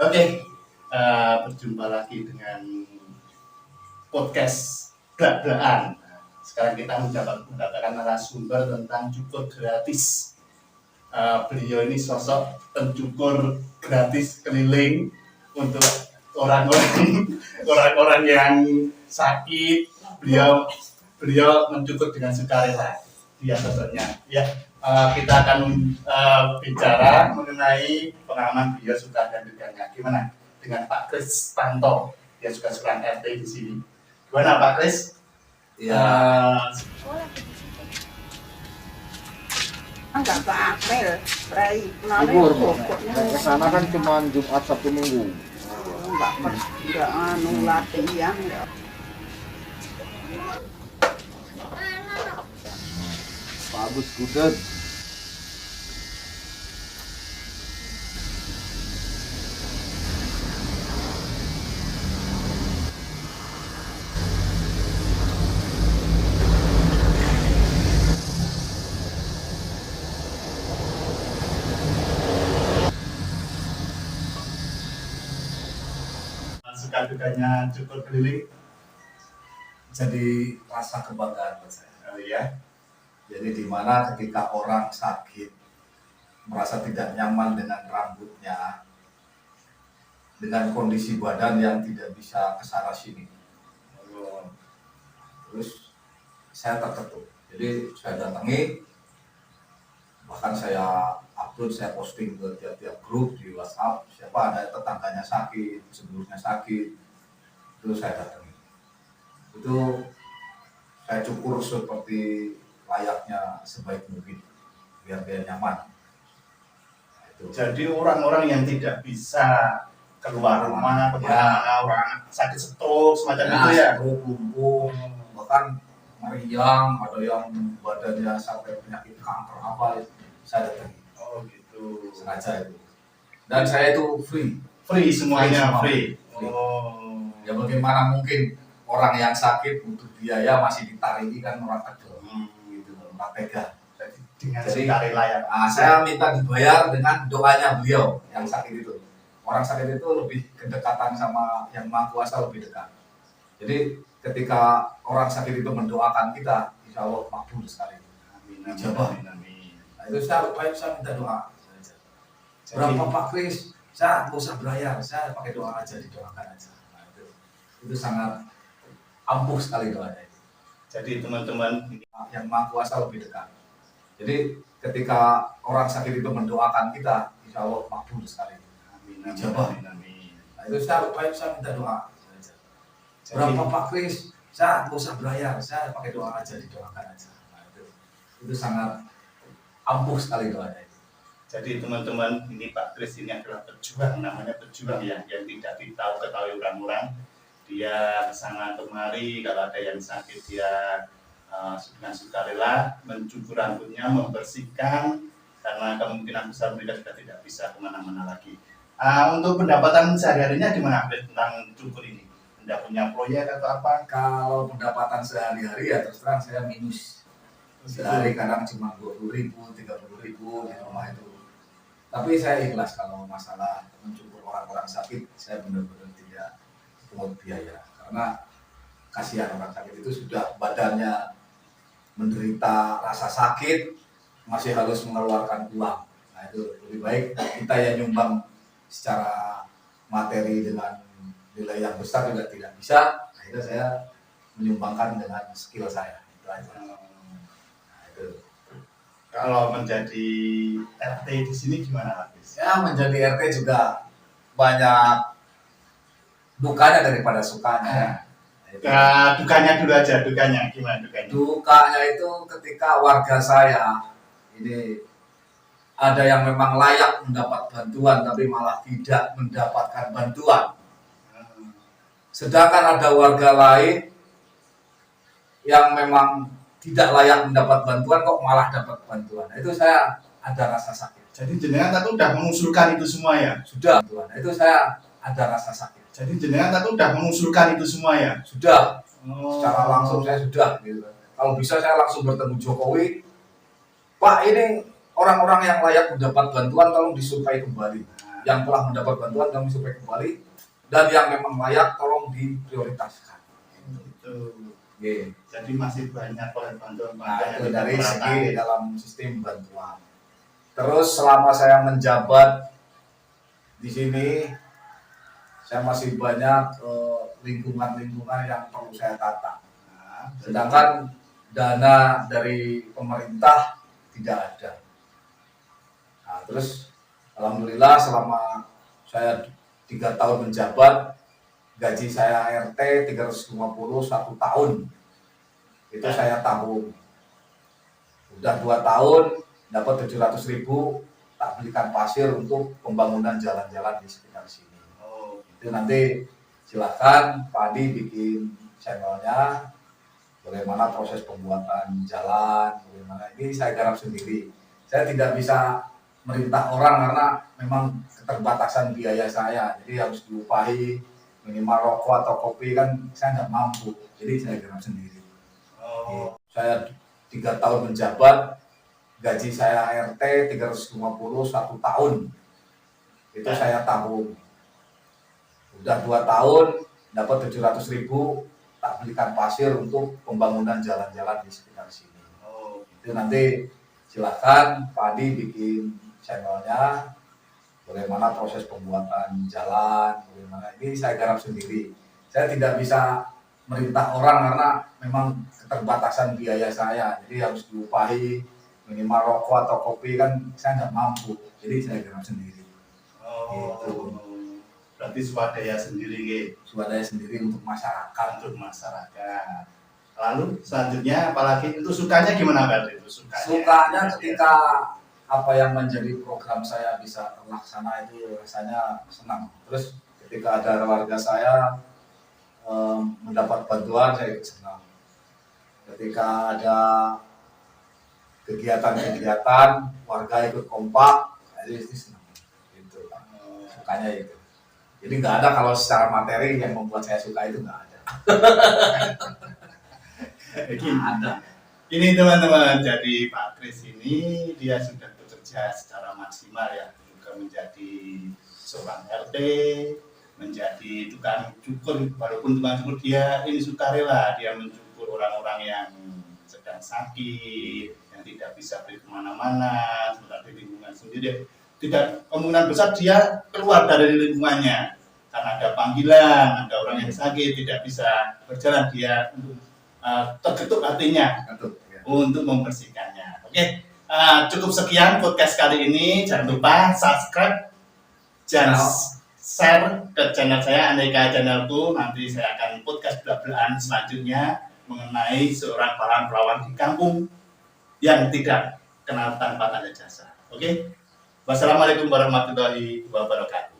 Oke, berjumpa lagi dengan podcast Blak-Blakan. Sekarang kita mendapatkan narasumber tentang cukur gratis. Beliau ini sosok pencukur gratis keliling untuk orang-orang yang sakit. Beliau mencukur dengan sukarela. Dia sosoknya. Ya, kita akan bicara mengenai pengalaman beliau suka dan dukanya. Gimana dengan Pak Kris Tanto? Dia juga seorang RT di sini. Gimana Pak Kris? Ya. Enggak ke apel, Rai. Libur, ke sana kan cuma Jumat Sabtu Minggu. Enggak latihan ya. Pak Agus Gudet. Suka dukanya cukur keliling? Jadi rasa kebanggaan buat saya. Oh iya. Jadi di mana ketika orang sakit merasa tidak nyaman dengan rambutnya, dengan kondisi badan yang tidak bisa kesana sini, terus saya terketuk. Jadi saya datangi, bahkan saya upload, saya posting ke tiap-tiap grup di WhatsApp. Siapa ada tetangganya sakit, sebelumnya sakit, itu saya datangi. Itu saya cukur seperti layaknya sebaik mungkin biar dia nyaman. Itu. Jadi orang-orang yang tidak bisa keluar rumah, orang sakit stroke semacam itu ya. Stroke, lumpuh, bahkan meriang, ada yang badannya sampai penyakit kanker apa, saya datangi. Oh gitu. Sengaja itu. Dan saya itu free. Free semuanya free. Free. Oh. Ya bagaimana mungkin orang yang sakit butuh biaya masih ditariki kan orang kedua. Gitu, orang tega. Dengan Jadi, sukarela ya. Saya minta dibayar dengan doanya beliau yang sakit itu. Orang sakit itu lebih kedekatan sama yang Maha Kuasa, lebih dekat. Jadi ketika orang sakit itu mendoakan kita, insya Allah makbul sekali. Amin. Nah, itu saya minta doa. Berapa Pak Kris? Saya nggak usah bayar, saya pakai doa aja, didoakan aja. Nah, itu sangat ampuh sekali doanya. Jadi teman-teman Yang Maha Kuasa lebih dekat. Jadi ketika orang sakit itu mendoakan kita, insya Allah makbul sekali. Amin. Nah, itu saya minta doa. Berapa Pak Kris? Saya nggak usah bayar, saya pakai doa aja, didoakan aja. Nah, itu sangat ampuh sekali doanya. Jadi teman-teman, ini Pak Kris ini adalah pejuang, namanya pejuang ya, yang tidak ketahui orang-orang. Dia kesana kemari, kalau ada yang sakit dia dengan sukarela mencukur rambutnya, membersihkan, karena kemungkinan besar mereka sudah tidak bisa kemana-mana lagi. Untuk pendapatan sehari-harinya gimana tentang cukur ini? Tidak punya proyek atau apa? Kalau pendapatan sehari-hari ya terus terang saya minus. Sehari kadang cuma 20.000, 30.000 di rumah itu. Tapi saya ikhlas kalau masalah mencukur orang-orang sakit, saya benar-benar tidak pungut biaya. Karena kasihan orang sakit itu sudah badannya menderita rasa sakit, masih harus mengeluarkan uang. Nah itu lebih baik kita yang nyumbang secara materi dengan nilai yang besar juga tidak bisa. Akhirnya saya menyumbangkan dengan skill saya. Itu aja. Nah, itu. Kalau menjadi RT di sini gimana Pak Kris? Ya menjadi RT juga banyak dukanya daripada sukanya. Dukanya dulu aja, dukanya gimana dukanya? Dukanya itu ketika warga saya ini ada yang memang layak mendapat bantuan tapi malah tidak mendapatkan bantuan. Sedangkan ada warga lain yang memang tidak layak mendapat bantuan kok malah dapat bantuan. Itu saya ada rasa sakit. Jadi jenengan tadi udah mengusulkan itu semua ya? Sudah bantuan. Itu saya ada rasa sakit. Jadi jenengan tadi udah mengusulkan itu semua ya? Sudah. Secara langsung saya sudah. Gitu. Kalau bisa saya langsung bertemu Jokowi. Pak, ini orang-orang yang layak mendapat bantuan tolong disuplai kembali. yang telah mendapat bantuan kami survei kembali, dan yang memang layak tolong diprioritaskan. Itu. Oke. Jadi masih banyak bantuan Nah, yang itu dari kita segi dalam sistem bantuan. Terus selama saya menjabat di sini, saya masih banyak lingkungan-lingkungan yang perlu saya tata. Nah, Sedangkan dana dari pemerintah tidak ada. Nah, terus alhamdulillah selama saya 3 tahun menjabat, gaji saya RT 350 1 tahun. Itu saya tabung. Udah 2 tahun dapat 700.000, tak belikan pasir untuk pembangunan jalan-jalan di sekitar sini. oh, Itu nanti silakan Pak Adi bikin channelnya, bagaimana proses pembuatan jalan, bagaimana ini saya garap sendiri. Saya tidak bisa merintah orang karena memang keterbatasan biaya saya, jadi harus diupahi minimal rokok atau kopi kan saya nggak mampu, jadi saya garap sendiri. oh, Saya 3 tahun menjabat, gaji saya RT 350 1 tahun, itu saya tabung. Udah 2 tahun dapat 700.000, tak belikan pasir untuk pembangunan jalan-jalan di sekitar sini. oh, Itu nanti silakan Pak Adi bikin channelnya, bagaimana proses pembuatan jalan, bagaimana ini saya garap sendiri. Saya tidak bisa merintah orang karena memang keterbatasan biaya saya, jadi harus diupahi minimal rokok atau kopi kan saya nggak mampu, jadi saya garap sendiri. oh. Gitu. Berarti swadaya sendiri, Ge. Swadaya sendiri untuk masyarakat. Untuk masyarakat. Lalu selanjutnya apalagi itu sukanya gimana berarti itu Sukanya ketika apa yang menjadi program saya bisa terlaksana itu rasanya senang. Terus ketika ada keluarga saya mendapat bantuan saya ikut senang. Ketika ada kegiatan-kegiatan warga ikut kompak, saya itu senang. Gitu. Sukanya itu. Jadi nggak ada kalau secara materi yang membuat saya suka itu nggak ada. Ada. Ini teman-teman, jadi Pak Kris ini dia sudah bekerja secara maksimal ya, juga menjadi seorang RT, menjadi tukang cukur, walaupun tukang cukur dia ini sukarela, dia mencukur orang-orang yang sedang sakit, yang tidak bisa pergi kemana-mana, sementara di lingkungan sendiri. Tidak, kemungkinan besar dia keluar dari lingkungannya, karena ada panggilan, ada orang yang sakit, tidak bisa berjalan, dia tergetuk hatinya untuk membersihkannya. Oke, cukup sekian podcast kali ini. Jangan lupa subscribe, jangan share ke channel saya, Aneka Channelku. Nanti saya akan podcast belak-belakan selanjutnya mengenai seorang pahlawan perawan di kampung yang tidak kenal tanpa tanda jasa. Oke, wassalamualaikum warahmatullahi wabarakatuh.